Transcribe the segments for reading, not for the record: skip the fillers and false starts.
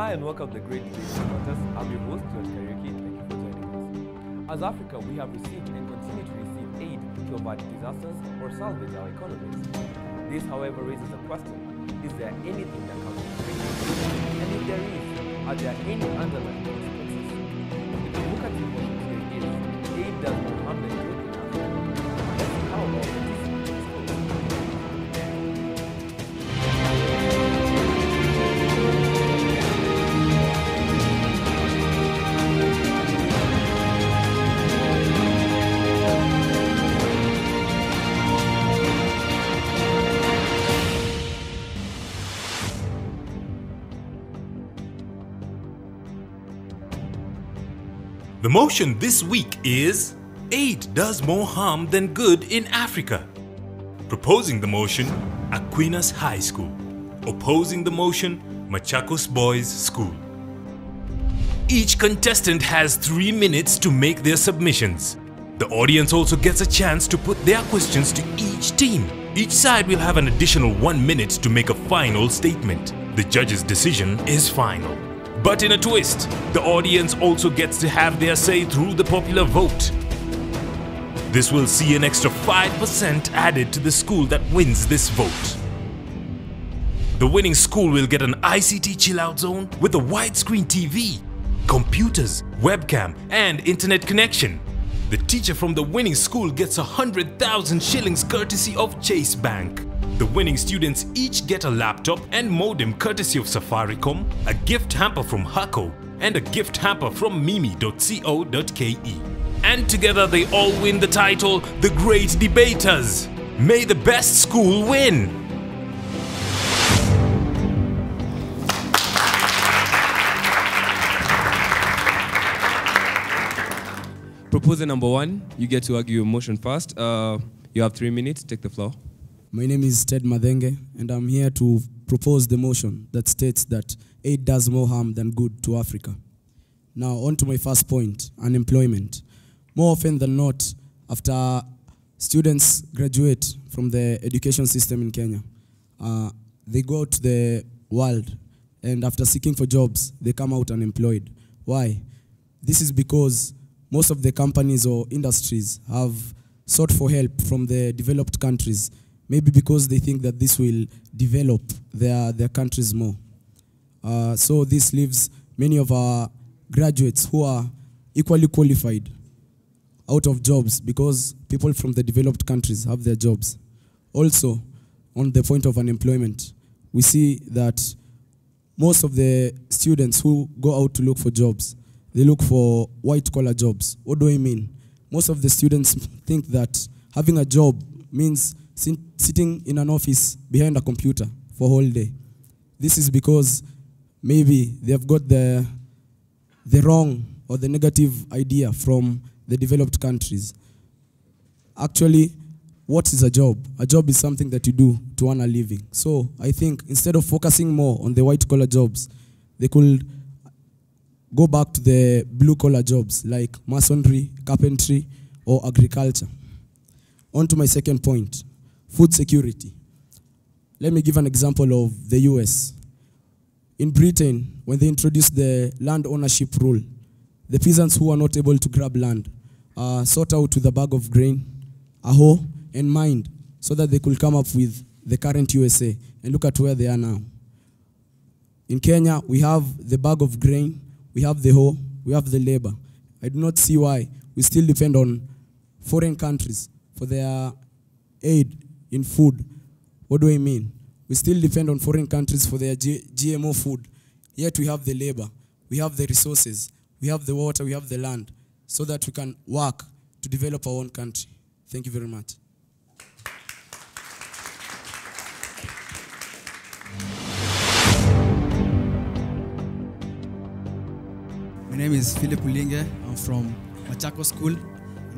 Hi and welcome to the Great Debate Contest. I'm your host, George Karaoke. Thank you for joining us. As Africa, we have received and continue to receive aid to avert disasters or salvage our economies. This, however, raises a question. Is there anything that comes with trade? And if there is, are there any underlying consequences? The book at the motion today is aid does more harm than good in Africa. Let's see how about this. The motion this week is aid does more harm than good in Africa. Proposing the motion, Aquinas High School. Opposing the motion, Machakos Boys School. Each contestant has 3 minutes to make their submissions. The audience also gets a chance to put their questions to each team. Each side will have an additional 1 minute to make a final statement. The judge's decision is final. But in a twist, the audience also gets to have their say through the popular vote. This will see an extra 5% added to the school that wins this vote. The winning school will get an ICT chill-out zone with a widescreen TV, computers, webcam, and internet connection. The teacher from the winning school gets 100,000 shillings courtesy of Chase Bank. The winning students each get a laptop and modem courtesy of Safaricom, a gift hamper from Hako, and a gift hamper from mimi.co.ke. And together they all win the title, The Great Debaters. May the best school win! Proposer number 1, you get to argue your motion first. You have 3 minutes, take the floor. My name is Ted Madenge, and I'm here to propose the motion that states that aid does more harm than good to Africa. Now, on to my first point, unemployment. More often than not, after students graduate from the education system in Kenya, they go out to the world, and after seeking for jobs, they come out unemployed. Why? This is because most of the companies or industries have sought for help from the developed countries, maybe because they think that this will develop their countries more. So this leaves many of our graduates who are equally qualified out of jobs because people from the developed countries have their jobs. Also, on the point of unemployment, we see that most of the students who go out to look for jobs, they look for white-collar jobs. What do I mean? Most of the students think that having a job means sitting in an office behind a computer for a whole day. This is because maybe they have got the wrong or the negative idea from the developed countries. Actually, what is a job? A job is something that you do to earn a living. So I think instead of focusing more on the white-collar jobs, they could go back to the blue-collar jobs like masonry, carpentry, or agriculture. On to my second point, food security. Let me give an example of the US. In Britain, when they introduced the land ownership rule, the peasants who were not able to grab land sought out with a bag of grain, a hoe, and mined so that they could come up with the current USA. And look at where they are now. In Kenya, we have the bag of grain, we have the hoe, we have the labor. I do not see why we still depend on foreign countries for their aid in food. What do I mean? We still depend on foreign countries for their GMO food. Yet we have the labor, we have the resources, we have the water, we have the land, so that we can work to develop our own country. Thank you very much. My name is Philip Ulinge. I'm from Machakos School,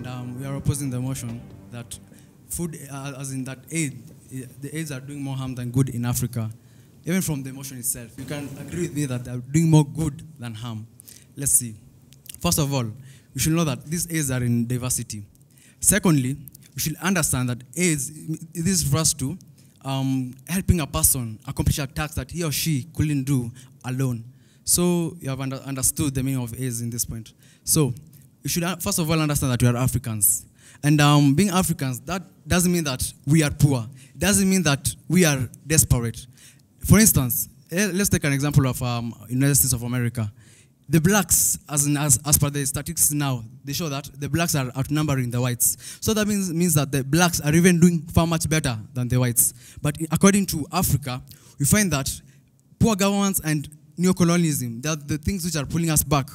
and we are opposing the motion that food, as in that the aids are doing more harm than good in Africa. Even from the motion itself, you can agree with me that they're doing more good than harm. Let's see. First of all, we should know that these aids are in diversity. Secondly, we should understand that aids, this refers to helping a person accomplish a task that he or she couldn't do alone. So you have understood the meaning of AIDS in this point. So you should first of all understand that we are Africans. And being Africans, that doesn't mean that we are poor. It doesn't mean that we are desperate. For instance, let's take an example of United States of America. The blacks, as per the statistics now, they show that the blacks are outnumbering the whites. So that means that the blacks are even doing far much better than the whites. But according to Africa, we find that poor governance and neocolonialism, they are the things which are pulling us back.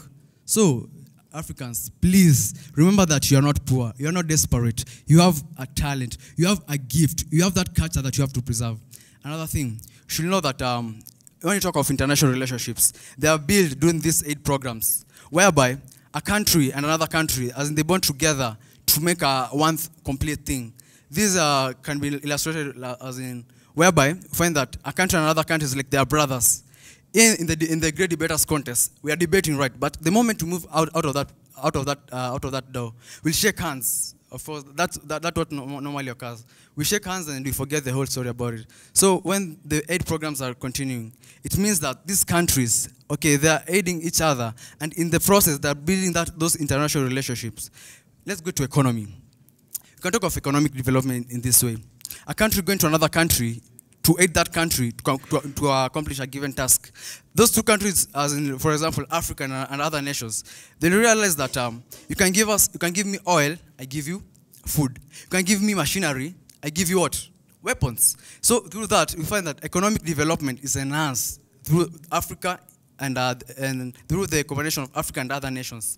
So, Africans, please remember that you are not poor, you are not desperate. You have a talent, you have a gift, you have that culture that you have to preserve. Another thing, you should know that when you talk of international relationships, they are built during these aid programs, whereby a country and another country, as in they bond together to make one complete thing. These can be illustrated as in whereby you find that a country and another country is like they are brothers. In the great debaters contest, we are debating, right? But the moment we move out of that door, we'll shake hands. Of course, that's what normally occurs. We shake hands and we forget the whole story about it. So when the aid programs are continuing, it means that these countries, okay, they are aiding each other, and in the process, they are building those international relationships. Let's go to economy. You can talk of economic development in this way. A country going to another country to aid that country to accomplish a given task. Those two countries, as in, for example, Africa and other nations, they realize that you can give me oil, I give you food. You can give me machinery, I give you what? Weapons. So through that, we find that economic development is enhanced through Africa and through the combination of Africa and other nations.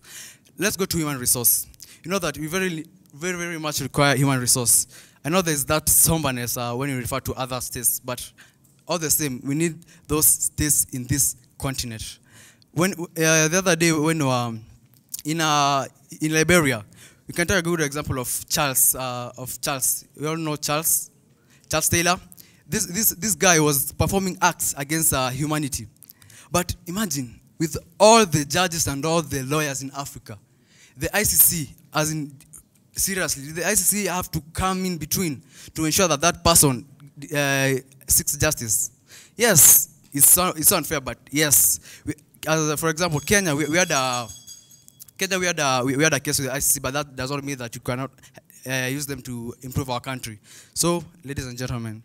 Let's go to human resource. You know that we very, very much require human resource. I know there's that somberness when you refer to other states, but all the same, we need those states in this continent. When the other day, when in Liberia, we can take a good example of Charles. We all know Charles Taylor. This guy was performing acts against humanity. But imagine, with all the judges and all the lawyers in Africa, the ICC, as in seriously, the ICC have to come in between to ensure that that person seeks justice. Yes, it's unfair, but yes. For example, Kenya, we had a case with the ICC, but that does not mean that you cannot use them to improve our country. So, ladies and gentlemen,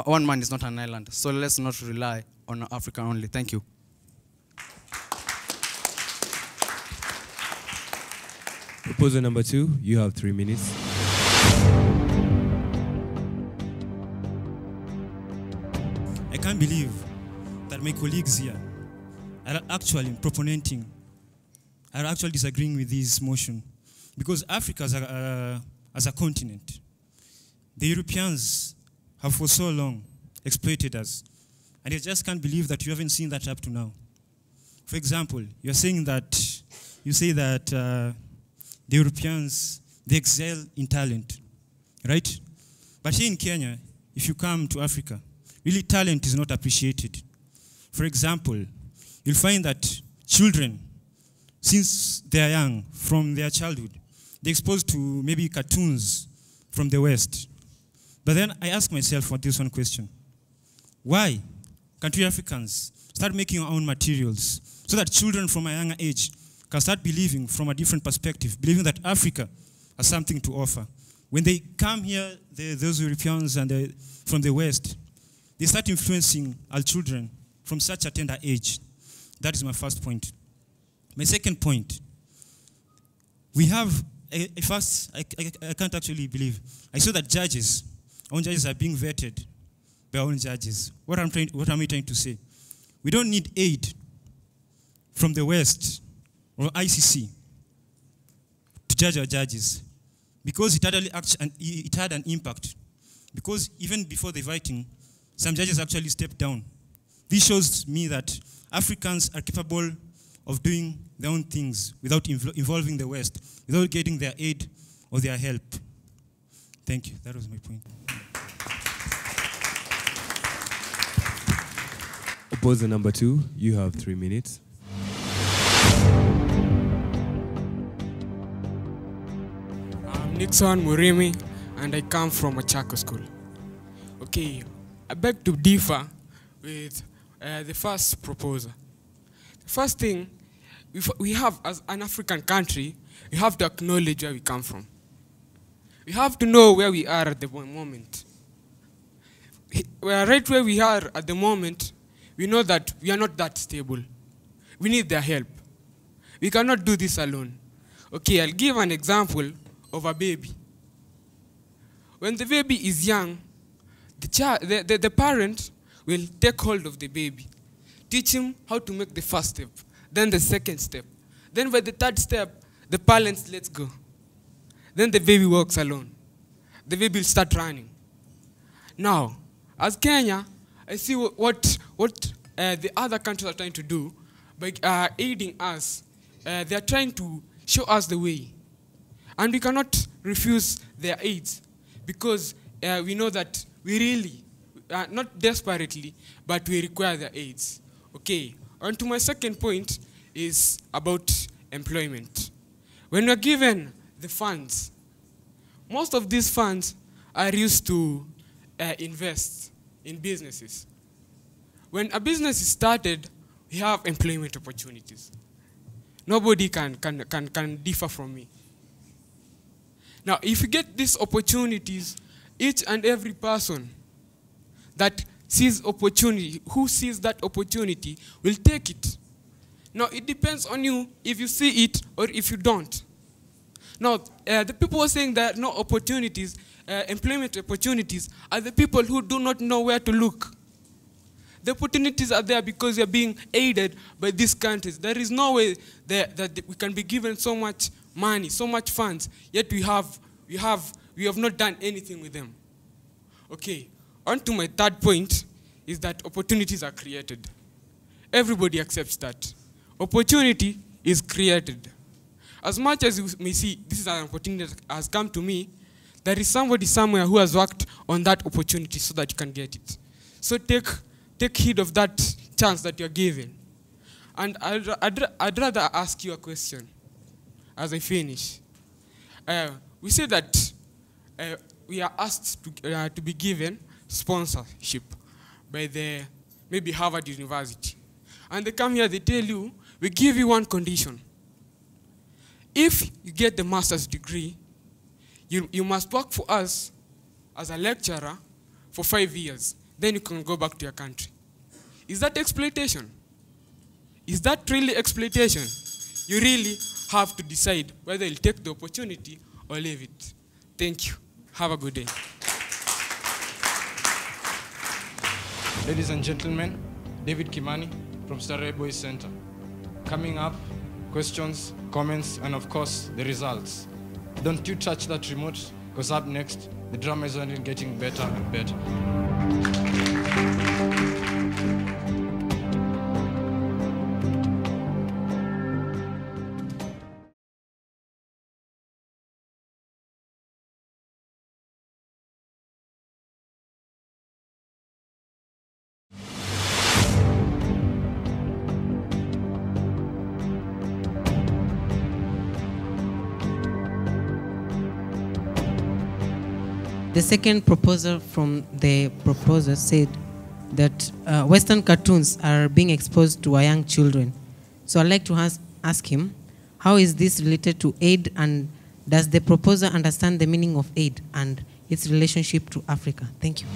one man is not an island, so let's not rely on Africa only. Thank you. Proposal number 2, you have 3 minutes. I can't believe that my colleagues here are actually disagreeing with this motion. Because Africa as a continent, the Europeans have for so long exploited us. And I just can't believe that you haven't seen that up to now. For example, you say that the Europeans, they excel in talent, right? But here in Kenya, if you come to Africa, really talent is not appreciated. For example, you'll find that children, since they are young, from their childhood, they're exposed to maybe cartoons from the West. But then I ask myself for this one question. Why can't we Africans start making our own materials so that children from a younger age can start believing from a different perspective, believing that Africa has something to offer. When they come here, those Europeans and from the West, they start influencing our children from such a tender age. That is my first point. My second point, we have, I can't actually believe, I saw that our own judges are being vetted by our own judges. What am I trying to say? We don't need aid from the West or ICC to judge our judges, because it had an impact. Because even before the voting, some judges actually stepped down. This shows me that Africans are capable of doing their own things without involving the West, without getting their aid or their help. Thank you. That was my point. Proposal number 2, you have 3 minutes. I'm Nixon Murimi, and I come from Machakos School. Okay, I beg to differ with the first proposer. First thing, we have, as an African country, we have to acknowledge where we come from. We have to know where we are at the moment. We are right where we are at the moment. We know that we are not that stable. We need their help. We cannot do this alone. Okay, I'll give an example of a baby. When the baby is young, the parent will take hold of the baby, teach him how to make the first step, then the second step. Then by the third step, the parents lets go. Then the baby walks alone. The baby will start running. Now, as Kenya, I see what the other countries are trying to do by aiding us. They are trying to show us the way. And we cannot refuse their aids because we know that we really, not desperately, but we require their aids. Okay, on to my second point is about employment. When we're given the funds, most of these funds are used to invest in businesses. When a business is started, we have employment opportunities. Nobody can differ from me. Now, if you get these opportunities, each and every person that sees opportunity, who sees that opportunity, will take it. Now, it depends on you if you see it or if you don't. Now, the people who are saying that no opportunities, employment opportunities, are the people who do not know where to look. The opportunities are there because we are being aided by these countries. There is no way that we can be given so much money, so much funds, yet we have not done anything with them. Okay, on to my third point is that opportunities are created. Everybody accepts that. Opportunity is created. As much as you may see, this is an opportunity that has come to me, there is somebody somewhere who has worked on that opportunity so that you can get it. So take heed of that chance that you're given. And I'd rather ask you a question as I finish. We say that we are asked to be given sponsorship by maybe Harvard University. And they come here, they tell you, we give you one condition. If you get the master's degree, you must work for us as a lecturer for 5 years. Then you can go back to your country. Is that exploitation? Is that really exploitation? You really have to decide whether you'll take the opportunity or leave it. Thank you. Have a good day. Ladies and gentlemen, David Kimani from Machakos Boys Center. Coming up, questions, comments, and of course, the results. Don't you touch that remote, because up next, the drama is only getting better and better. The second proposal from the proposer said that Western cartoons are being exposed to our young children. So I'd like to ask him, how is this related to aid, and does the proposer understand the meaning of aid and its relationship to Africa? Thank you.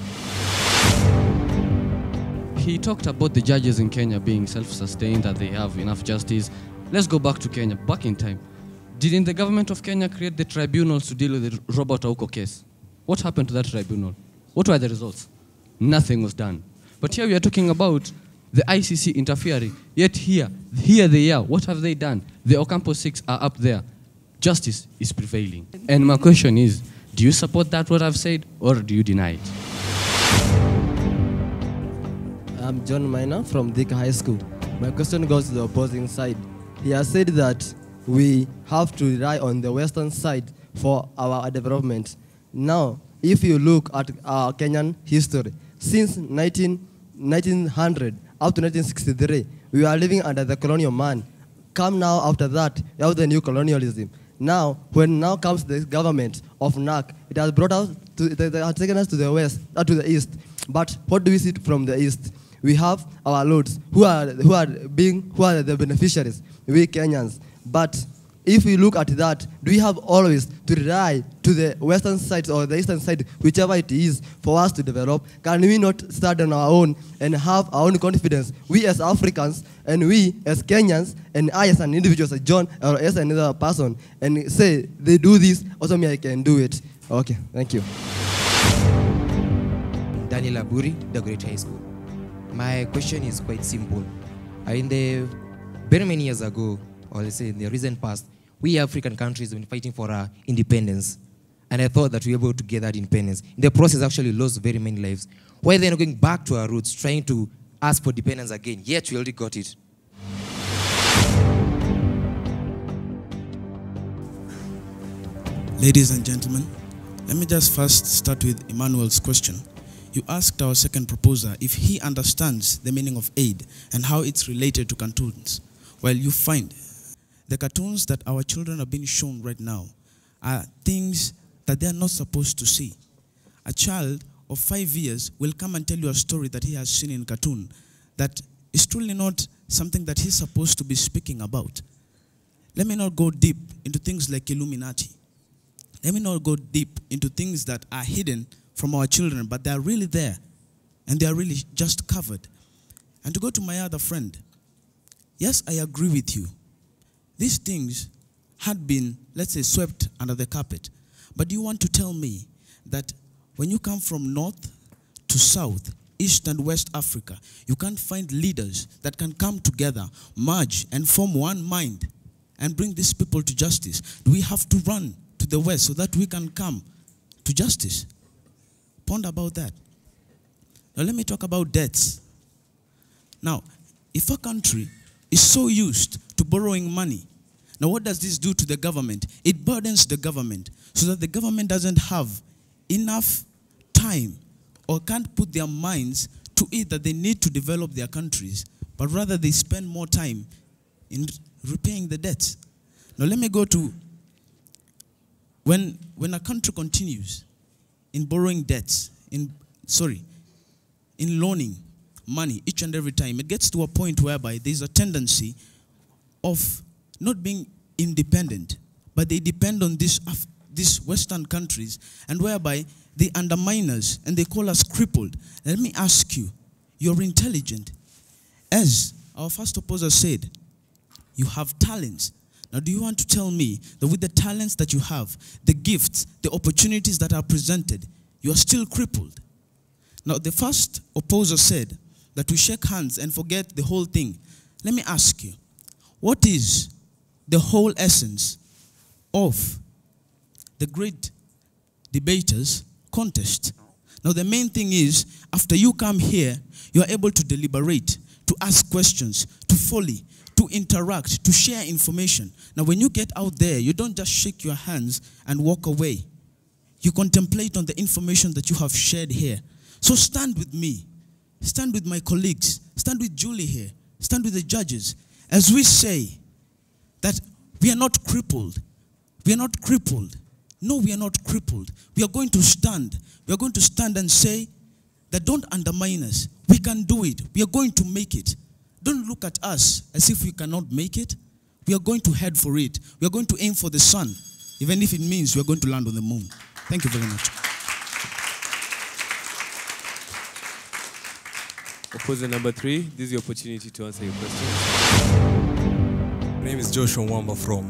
He talked about the judges in Kenya being self-sustained, that they have enough justice. Let's go back to Kenya, back in time. Didn't the government of Kenya create the tribunals to deal with the Robert Auko case? What happened to that tribunal? What were the results? Nothing was done. But here we are talking about the ICC interfering. Yet here they are. What have they done? The Ocampo 6 are up there. Justice is prevailing. And my question is, do you support that, what I've said, or do you deny it? I'm John Minor from Aquinas High School. My question goes to the opposing side. He has said that we have to rely on the Western side for our development. Now, if you look at our Kenyan history, since 1900 up to 1963, we are living under the colonial man. Come now after that, we have the new colonialism. Now, when now comes the government of NAC, it has brought us, it has taken us to the west, to the east. But what do we see from the east? we have our lords who are the beneficiaries, we Kenyans. But if we look at that, do we have always to rely to the western side or the eastern side, whichever it is, for us to develop? Can we not start on our own and have our own confidence? We as Africans and we as Kenyans and I as an individual, as John or as another person, and say, they do this, also me, I can do it. Okay, thank you. Daniel Aburi, the Great High School. My question is quite simple. In the very many years ago, or let's say in the recent past, we African countries have been fighting for our independence. And I thought that we were able to get that independence. In the process, actually lost very many lives. Why then going back to our roots, trying to ask for independence again? Yet we already got it. Ladies and gentlemen, let me just first start with Emmanuel's question. You asked our second proposer if he understands the meaning of aid and how it's related to cartoons. Well, you find the cartoons that our children are being shown right now are things that they are not supposed to see. A child of 5 years will come and tell you a story that he has seen in cartoon that is truly not something that he's supposed to be speaking about. Let me not go deep into things like Illuminati. Let me not go deep into things that are hidden from our children, but they are really there, and they are really just covered. And to go to my other friend, yes, I agree with you. These things had been, let's say, swept under the carpet. But do you want to tell me that when you come from north to south, east and west Africa, you can't find leaders that can come together, merge, and form one mind and bring these people to justice? Do we have to run to the west so that we can come to justice? Ponder about that. Now let me talk about debts. Now, if a country is so used to borrowing money, now what does this do to the government? It burdens the government so that the government doesn't have enough time or can't put their minds to it that they need to develop their countries, but rather they spend more time in repaying the debts. Now let me go to when a country continues in borrowing debts, in loaning money each and every time, it gets to a point whereby there's a tendency of not being independent, but they depend on these Western countries, and whereby they undermine us and they call us crippled. Let me ask you, you're intelligent. As our first opposer said, you have talents. Now, do you want to tell me that with the talents that you have, the gifts, the opportunities that are presented, you are still crippled? Now, the first opposer said that we shake hands and forget the whole thing. Let me ask you, what is the whole essence of the great debaters contest? Now, the main thing is, after you come here, you are able to deliberate, to ask questions, to folly, to interact, to share information. Now, when you get out there, you don't just shake your hands and walk away. You contemplate on the information that you have shared here. So stand with me. Stand with my colleagues. Stand with Julie here. Stand with the judges. As we say that we are not crippled. We are not crippled. No, we are not crippled. We are going to stand. We are going to stand and say that don't undermine us. We can do it. We are going to make it. Don't look at us as if we cannot make it. We are going to head for it. We are going to aim for the sun, even if it means we are going to land on the moon. Thank you very much. Opposer number 3, this is your opportunity to answer your question. My name is Joshua Mwamba from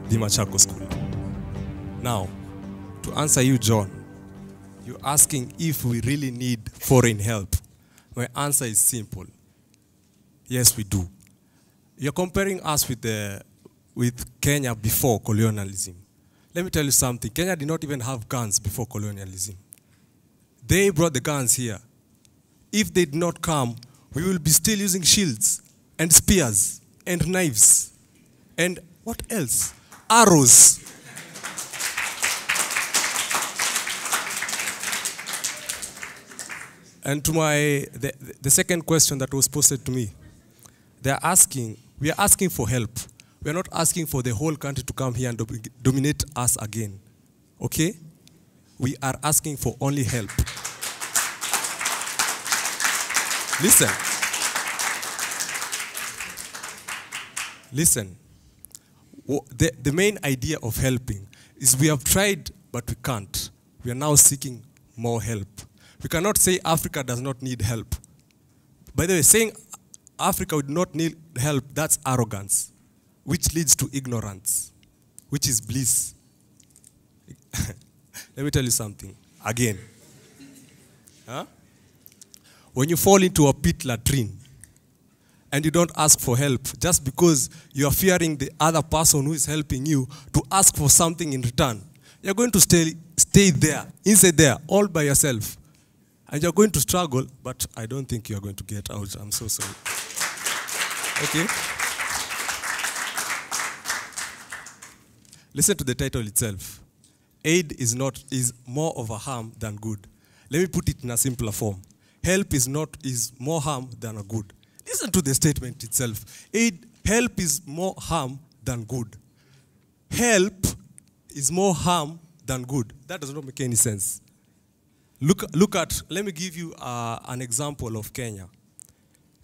the Machakos School. Now, to answer you, John, you're asking if we really need foreign help. My answer is simple. Yes, we do. You're comparing us with Kenya before colonialism. Let me tell you something. Kenya did not even have guns before colonialism. They brought the guns here. If they did not come, we will be still using shields and spears and knives. And what else? Arrows. And to the second question that was posed to me, we are asking for help. We are not asking for the whole country to come here and dominate us again. Okay? We are asking for only help. Listen. Listen. The main idea of helping is we have tried, but we can't. We are now seeking more help. We cannot say Africa does not need help. By the way, saying Africa would not need help, that's arrogance, which leads to ignorance, which is bliss. Let me tell you something, again. Huh? When you fall into a pit latrine and you don't ask for help just because you are fearing the other person who is helping you to ask for something in return, you're going to stay there, inside there, all by yourself. And you're going to struggle, but I don't think you're going to get out. I'm so sorry. Okay? Listen to the title itself. Aid is more of a harm than good. Let me put it in a simpler form. Help is more harm than a good. Listen to the statement itself. Help is more harm than good. Help is more harm than good. That does not make any sense. Let me give you an example of Kenya.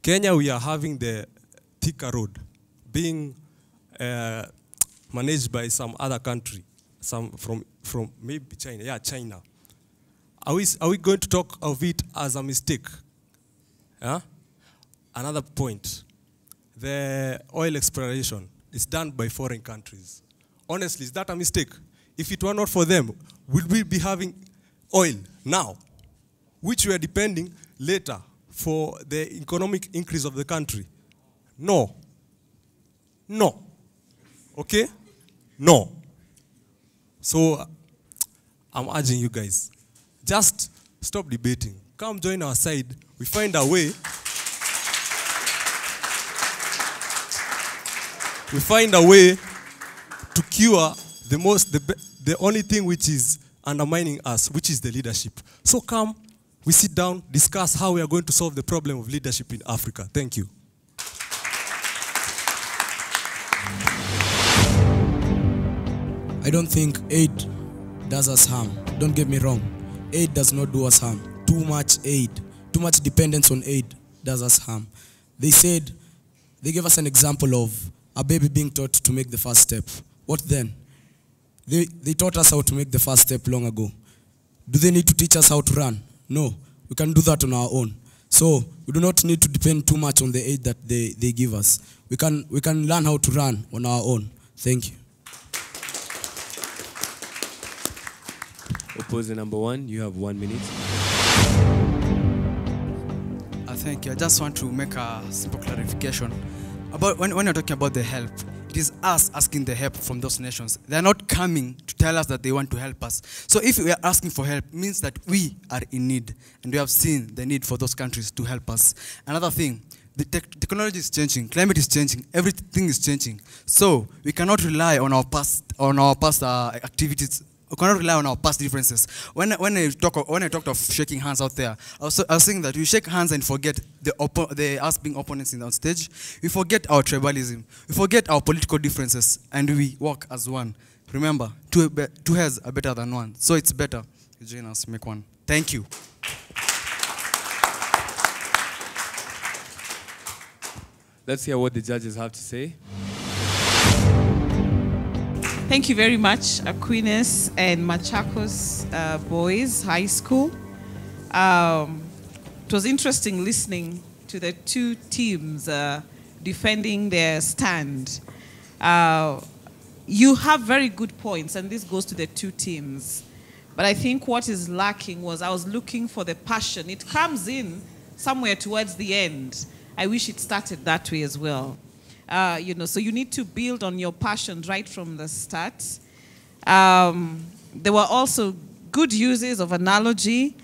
Kenya, we are having the Thika Road being managed by some other country, from maybe China. Yeah, China. Are we going to talk of it as a mistake? Yeah? Another point, the oil exploration is done by foreign countries. Honestly, is that a mistake? If it were not for them, would we be having oil now, which we are depending later for the economic increase of the country? No. No. Okay? No. So, I'm urging you guys, just stop debating. Come join our side. We find a way. We find a way to cure the only thing which is undermining us, which is the leadership. So come, we sit down, discuss how we are going to solve the problem of leadership in Africa. Thank you. I don't think aid does us harm. Don't get me wrong. Aid does not do us harm. Too much aid, too much dependence on aid does us harm. They gave us an example of a baby being taught to make the first step. What then? They taught us how to make the first step long ago. Do they need to teach us how to run? No. We can do that on our own. So we do not need to depend too much on the aid that they give us. We can learn how to run on our own. Thank you. Opposer number 1, you have 1 minute. Thank you. I just want to make a simple clarification. About when you're talking about the help, it is us asking the help from those nations. They are not coming to tell us that they want to help us. So if we are asking for help, it means that we are in need, and we have seen the need for those countries to help us. Another thing, the technology is changing, climate is changing, everything is changing. So we cannot rely on our past activities. We cannot rely on our past differences. When I talked of shaking hands out there, I was saying that we shake hands and forget us being opponents on stage. We forget our tribalism. We forget our political differences, and we work as one. Remember, two heads are better than one. So it's better you join us, make one. Thank you. Let's hear what the judges have to say. Thank you very much, Aquinas and Machakos Boys High School. It was interesting listening to the two teams defending their stand. You have very good points, and this goes to the two teams. But I think what is lacking was I was looking for the passion. It comes in somewhere towards the end. I wish it started that way as well. So you need to build on your passion right from the start. There were also good uses of analogy,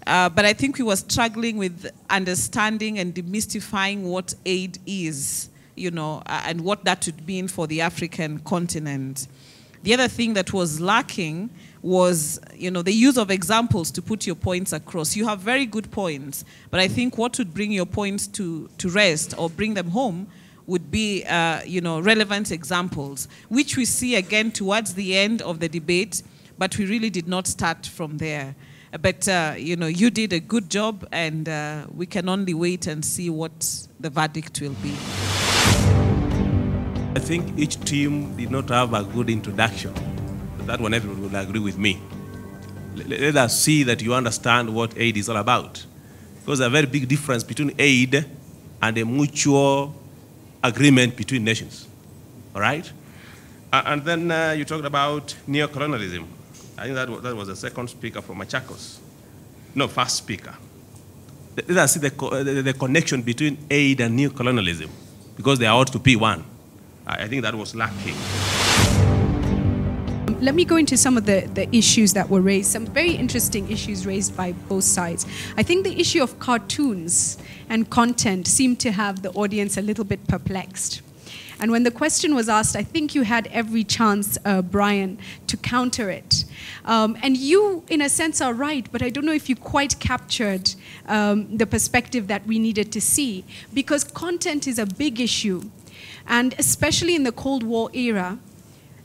but I think we were struggling with understanding and demystifying what aid is, and what that would mean for the African continent. The other thing that was lacking was, the use of examples to put your points across. You have very good points, but I think what would bring your points to rest or bring them home would be, relevant examples, which we see again towards the end of the debate, but we really did not start from there. But, you did a good job, and we can only wait and see what the verdict will be. I think each team did not have a good introduction. That one everyone will agree with me. Let us see that you understand what aid is all about. Because there's a very big difference between aid and a mutual agreement between nations. All right? And then you talked about neocolonialism. I think that was the second speaker from Machakos. No, first speaker. Let us see the connection between aid and neocolonialism, because they ought to be one. I think that was lacking. Let me go into some of the issues that were raised, some very interesting issues raised by both sides. I think the issue of cartoons and content seemed to have the audience a little bit perplexed. And when the question was asked, I think you had every chance, Brian, to counter it. And you, in a sense, are right, but I don't know if you quite captured the perspective that we needed to see, because content is a big issue. And especially in the Cold War era,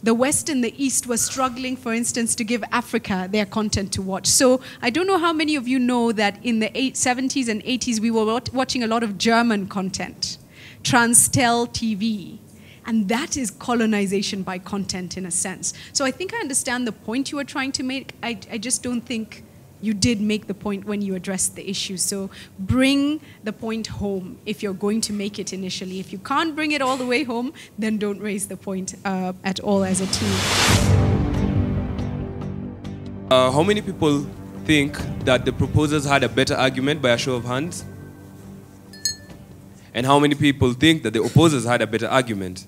the West and the East were struggling, for instance, to give Africa their content to watch. So I don't know how many of you know that in the 70s and 80s, we were watching a lot of German content, Transtel TV. And that is colonization by content in a sense. So I think I understand the point you were trying to make. I just don't think you did make the point when you addressed the issue. So bring the point home if you're going to make it initially. If you can't bring it all the way home, then don't raise the point at all as a team. How many people think that the proposers had a better argument by a show of hands? And how many people think that the opposers had a better argument?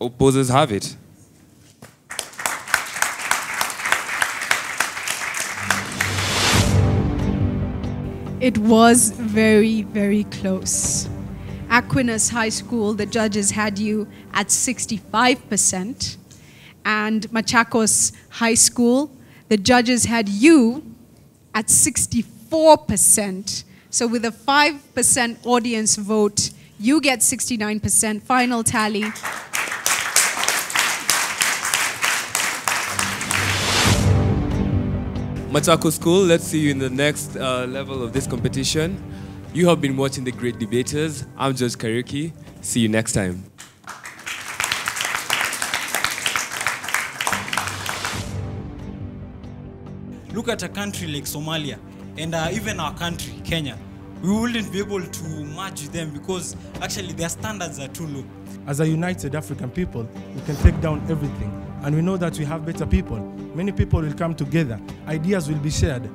Opposers have it. It was very, very close. Aquinas High School, the judges had you at 65%. And Machakos High School, the judges had you at 64%. So with a 5% audience vote, you get 69%. Final tally. Machakos School, let's see you in the next level of this competition. You have been watching The Great Debaters. I'm George Kariuki. See you next time. Look at a country like Somalia and even our country, Kenya. We wouldn't be able to match them because actually their standards are too low. As a united African people, we can take down everything. And we know that we have better people. Many people will come together. Ideas will be shared.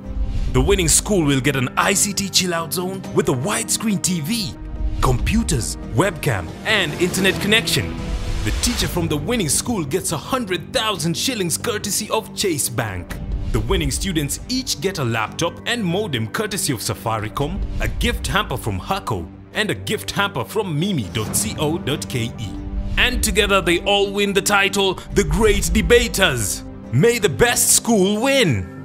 The winning school will get an ICT chill-out zone with a widescreen TV, computers, webcam, and internet connection. The teacher from the winning school gets 100,000 shillings courtesy of Chase Bank. The winning students each get a laptop and modem courtesy of Safaricom, a gift hamper from Hako, and a gift hamper from mimi.co.ke. And together they all win the title, The Great Debaters. May the best school win!